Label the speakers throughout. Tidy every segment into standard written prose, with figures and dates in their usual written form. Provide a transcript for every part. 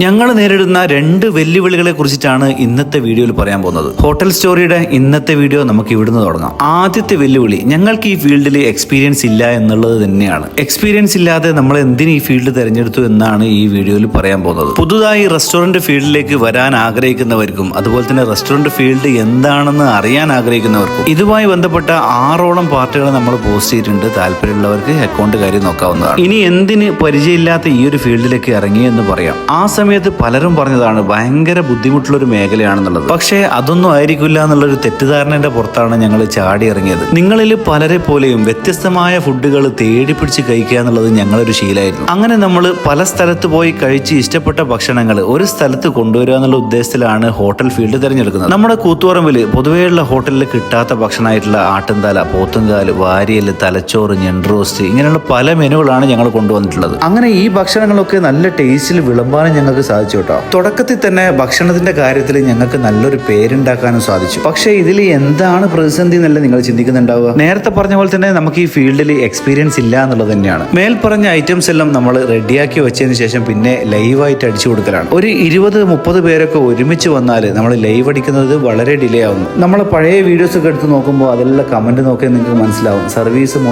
Speaker 1: ഞങ്ങൾ നേരിടുന്ന രണ്ട് വെല്ലുവിളികളെ കുറിച്ചിട്ടാണ് ഇന്നത്തെ വീഡിയോയിൽ പറയാൻ പോകുന്നത്. ഹോട്ടൽ സ്റ്റോറിയുടെ ഇന്നത്തെ വീഡിയോ നമുക്ക് ഇവിടുന്ന് തുടങ്ങാം. ആദ്യത്തെ വെല്ലുവിളി, ഞങ്ങൾക്ക് ഈ ഫീൽഡിൽ എക്സ്പീരിയൻസ് ഇല്ല എന്നുള്ളത് തന്നെയാണ്. എക്സ്പീരിയൻസ് ഇല്ലാതെ നമ്മൾ എന്തിന് ഈ ഫീൽഡ് തിരഞ്ഞെടുത്തു എന്നാണ് ഈ വീഡിയോയിൽ പറയാൻ പോകുന്നത്. പുതുതായി റെസ്റ്റോറന്റ് ഫീൽഡിലേക്ക് വരാൻ ആഗ്രഹിക്കുന്നവർക്കും അതുപോലെ തന്നെ റെസ്റ്റോറന്റ് ഫീൽഡ് എന്താണെന്ന് അറിയാൻ ആഗ്രഹിക്കുന്നവർക്കും ഇതുമായി ബന്ധപ്പെട്ട 6ഓളം പാർട്ടുകൾ നമ്മൾ പോസ്റ്റ് ചെയ്തിട്ടുണ്ട്. താല്പര്യമുള്ളവർക്ക് അക്കൗണ്ട് കാര്യം നോക്കാവുന്നതാണ്. ഇനി എന്തിന് പരിചയമില്ലാത്ത ഈ ഒരു ഫീൽഡിലേക്ക് ഇറങ്ങി എന്ന് പറയാം. ആ സമയത്ത് പലരും പറഞ്ഞതാണ് ഭയങ്കര ബുദ്ധിമുട്ടുള്ളൊരു മേഖലയാണെന്നുള്ളത്. പക്ഷേ അതൊന്നും ആയിരിക്കില്ല എന്നുള്ളൊരു തെറ്റിദ്ധാരണയുടെ പുറത്താണ് ഞങ്ങൾ ചാടി ഇറങ്ങിയത്. നിങ്ങളിൽ പലരെ പോലെയും വ്യത്യസ്തമായ ഫുഡുകൾ തേടിപ്പിടിച്ച് കഴിക്കുക എന്നുള്ളത് ഞങ്ങളൊരു ശീലമായിരുന്നു. അങ്ങനെ നമ്മൾ പല സ്ഥലത്ത് പോയി കഴിച്ച് ഇഷ്ടപ്പെട്ട ഭക്ഷണങ്ങൾ ഒരു സ്ഥലത്ത് കൊണ്ടുവരിക എന്നുള്ള ഉദ്ദേശത്തിലാണ് ഹോട്ടൽ ഫീൽഡ് തിരഞ്ഞെടുക്കുന്നത്. നമ്മുടെ കൂത്തുപറമ്പിൽ പൊതുവെയുള്ള ഹോട്ടലിൽ കിട്ടാത്ത ഭക്ഷണമായിട്ടുള്ള ആട്ടുംതല, പോത്തുംകാല്, വാരിയല്, തലച്ചോറ്, ഞെൻറോസ്റ്റ് ഇങ്ങനെയുള്ള പല മെനുകളാണ് ഞങ്ങൾ കൊണ്ടുവന്നിട്ടുള്ളത്. അങ്ങനെ ഈ ഭക്ഷണങ്ങളൊക്കെ നല്ല ടേസ്റ്റിൽ വിളമ്പാനും ഞങ്ങൾക്ക് സാധിച്ചു കേട്ടോ. തുടക്കത്തിൽ തന്നെ ഭക്ഷണത്തിന്റെ കാര്യത്തിൽ ഞങ്ങൾക്ക് നല്ലൊരു പേരുണ്ടാക്കാനും സാധിച്ചു. പക്ഷേ ഇതിൽ എന്താണ് പ്രതിസന്ധി എന്നല്ല നിങ്ങൾ ചിന്തിക്കുന്നുണ്ടാവുക. നേരത്തെ പറഞ്ഞ പോലെ തന്നെ നമുക്ക് ഈ ഫീൽഡിൽ എക്സ്പീരിയൻസ് ഇല്ല എന്നുള്ളത് തന്നെയാണ്. മേൽപ്പറഞ്ഞ ഐറ്റംസ് എല്ലാം നമ്മൾ റെഡിയാക്കി വെച്ചതിന് ശേഷം പിന്നെ ലൈവായിട്ട് അടിച്ചു കൊടുക്കലാണ്. ഒരു 20-30 പേരൊക്കെ ഒരുമിച്ച് വന്നാൽ നമ്മൾ ലൈവ് അടിക്കുന്നത് വളരെ ഡിലേ ആവുന്നു. നമ്മൾ പഴയ വീഡിയോസ് ഒക്കെ എടുത്ത് നോക്കുമ്പോൾ അതെല്ലാം കമന്റ് നോക്കിയാൽ നിങ്ങൾക്ക് മനസ്സിലാവും സർവീസ്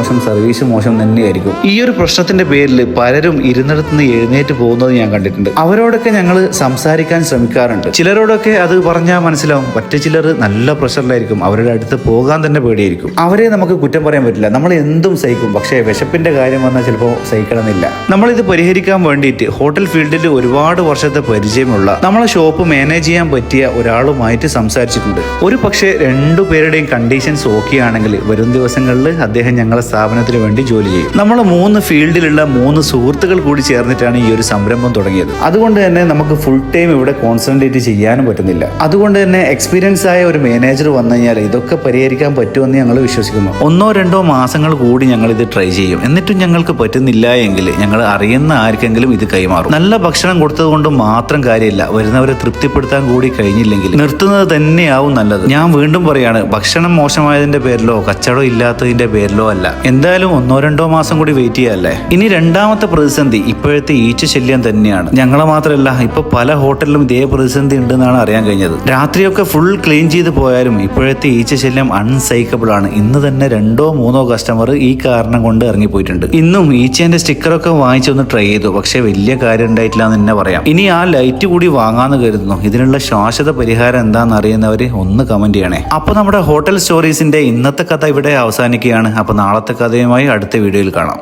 Speaker 1: മോശം തന്നെയായിരിക്കും. ഈ ഒരു പ്രശ്നത്തിന്റെ പേരിൽ പലരും ഇരുന്നിടത്ത് നിന്ന് എഴുന്നേറ്റ് പോകുന്നത് ഞാൻ കണ്ടിട്ടുണ്ട്. അവരോടൊക്കെ ഞങ്ങൾ സംസാരിക്കാൻ ശ്രമിക്കാറുണ്ട്. ചിലരോടൊക്കെ അത് പറഞ്ഞാൽ മനസ്സിലാവും. മറ്റു ചിലർ നല്ല പ്രഷറിലായിരിക്കും. അവരുടെ അടുത്ത് പോകാൻ തന്നെ പേടിയായിരിക്കും. അവരെ നമുക്ക് കുറ്റം പറയാൻ പറ്റില്ല. നമ്മൾ എന്തും സഹിക്കും. പക്ഷേ വിശപ്പിന്റെ കാര്യം വന്നാൽ ചിലപ്പോൾ സഹിക്കണമെന്നില്ല. നമ്മളിത് പരിഹരിക്കാൻ വേണ്ടിയിട്ട് ഹോട്ടൽ ഫീൽഡിൽ ഒരുപാട് വർഷത്തെ പരിചയമുള്ള നമ്മളെ ഷോപ്പ് മാനേജ് ചെയ്യാൻ പറ്റിയ ഒരാളുമായിട്ട് സംസാരിച്ചിട്ടുണ്ട്. ഒരു പക്ഷേ 2 പേരുടെയും കണ്ടീഷൻസ് ഓക്കെ ആണെങ്കിൽ വരും ദിവസങ്ങളിൽ അദ്ദേഹം ഞങ്ങളെ സ്ഥാപനത്തിന് വേണ്ടി ജോലി ചെയ്യും. നമ്മൾ 3 ഫീൽഡിലുള്ള 3 സുഹൃത്തുക്കൾ കൂടി ചേർന്നിട്ടാണ് ഈ ഒരു സംരംഭം തുടങ്ങിയത്. അതുകൊണ്ട് തന്നെ നമുക്ക് ഫുൾ ടൈം ഇവിടെ കോൺസെൻട്രേറ്റ് ചെയ്യാനും പറ്റുന്നില്ല. അതുകൊണ്ട് തന്നെ എക്സ്പീരിയൻസ് ആയ ഒരു മാനേജർ വന്നു കഴിഞ്ഞാൽ ഇതൊക്കെ പരിഹരിക്കാൻ പറ്റുമെന്ന് ഞങ്ങൾ വിശ്വസിക്കുന്നു. 1-2 മാസങ്ങൾ കൂടി ഞങ്ങൾ ഇത് ട്രൈ ചെയ്യും. എന്നിട്ടും ഞങ്ങൾക്ക് പറ്റുന്നില്ല എങ്കിൽ ഞങ്ങൾ അറിയുന്ന ആർക്കെങ്കിലും ഇത് കൈമാറും. നല്ല ഭക്ഷണം കൊടുത്തത് കൊണ്ട് മാത്രം കാര്യമില്ല. വരുന്നവരെ തൃപ്തിപ്പെടുത്താൻ കൂടി കഴിഞ്ഞില്ലെങ്കിൽ നിർത്തുന്നത് തന്നെയാവും നല്ലത്. ഞാൻ വീണ്ടും പറയാണ്, ഭക്ഷണം മോശമായതിന്റെ പേരിലോ കച്ചവടം ഇല്ലാത്തതിന്റെ പേരിലോ അല്ല. എന്തായാലും 1-2 മാസം കൂടി വെയിറ്റ് ചെയ്യാല്ലേ. ഇനി രണ്ടാമത്തെ പ്രതിസന്ധി ഇപ്പോഴത്തെ ഈച്ച ശല്യം തന്നെയാണ്. ഞങ്ങളെ മാത്രമല്ല, ഇപ്പൊ പല ഹോട്ടലിലും ഇതേ പ്രതിസന്ധി ഉണ്ടെന്നാണ് അറിയാൻ കഴിഞ്ഞത്. രാത്രിയൊക്കെ ഫുൾ ക്ലീൻ ചെയ്ത് പോയാലും ഇപ്പോഴത്തെ ഈച്ച ശല്യം അൺസൈക്കബിൾ ആണ്. ഇന്ന് തന്നെ 2-3 കസ്റ്റമർ ഈ കാരണം കൊണ്ട് ഇറങ്ങിപ്പോയിട്ടുണ്ട്. ഇന്നും ഈച്ചേന്റെ സ്റ്റിക്കറൊക്കെ വാങ്ങിച്ചൊന്ന് ട്രൈ ചെയ്തു. പക്ഷെ വലിയ കാര്യം ഉണ്ടായിട്ടില്ല എന്ന് തന്നെ പറയാം. ഇനി ആ ലൈറ്റ് കൂടി വാങ്ങാന്ന് കരുതുന്നു. ഇതിനുള്ള ശാശ്വത പരിഹാരം എന്താണെന്ന് അറിയുന്നവര് ഒന്ന് കമന്റ് ചെയ്യണേ. അപ്പൊ നമ്മുടെ ഹോട്ടൽ സ്റ്റോറീസിന്റെ ഇന്നത്തെ കഥ ഇവിടെ അവസാനിക്കുകയാണ്. അപ്പൊ നാളത്തെ കഥയുമായി അടുത്ത വീഡിയോയിൽ കാണാം.